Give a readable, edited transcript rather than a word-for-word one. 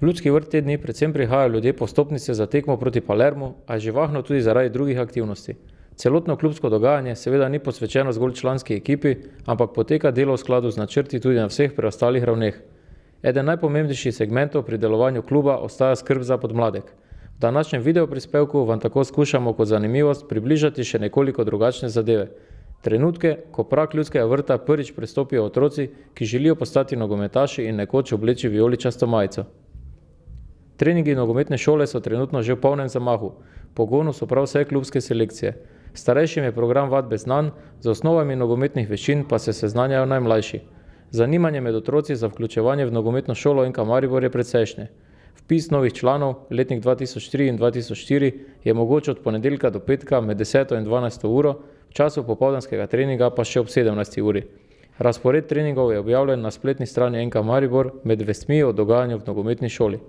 V Ljudski vrt te dni predvsem prihajajo ljudje po vstopnice za tekmo proti Palermu, a je živahno tudi zaradi drugih aktivnosti. Celotno klubsko dogajanje seveda ni posvečeno zgolj članski ekipi, ampak poteka delo v skladu z načrti tudi na vseh preostalih ravneh. Eden najpomembnejših segmentov pri delovanju kluba ostaja skrb za podmladek. V današnjem videoprispevku vam tako skušamo kot zanimivost približati še nekoliko drugačne zadeve. Trenutke, ko prag Ljudskega vrta prvič prestopijo otroci, ki želijo postati nogometaši in nekoč obleči vijoličasto majico. Treningi nogometne šole so trenutno že v polnem zamahu. V pogonu so prav vse klubske selekcije. Starejšim je program vadbe znan, z osnovami nogometnih veščin pa se seznanjajo najmlajši. Zanimanje med otroci za vključevanje v nogometno šolo NK Maribor je precejšnje. Vpis novih članov, letnik 2003 in 2004, je mogoč od ponedeljka do petka med 10. in 12. uro, v času popoldanskega treninga pa še ob 17. uri. Razpored treningov je objavljen na spletni strani NK Maribor med vestmi o dogajanju v nogometni šoli.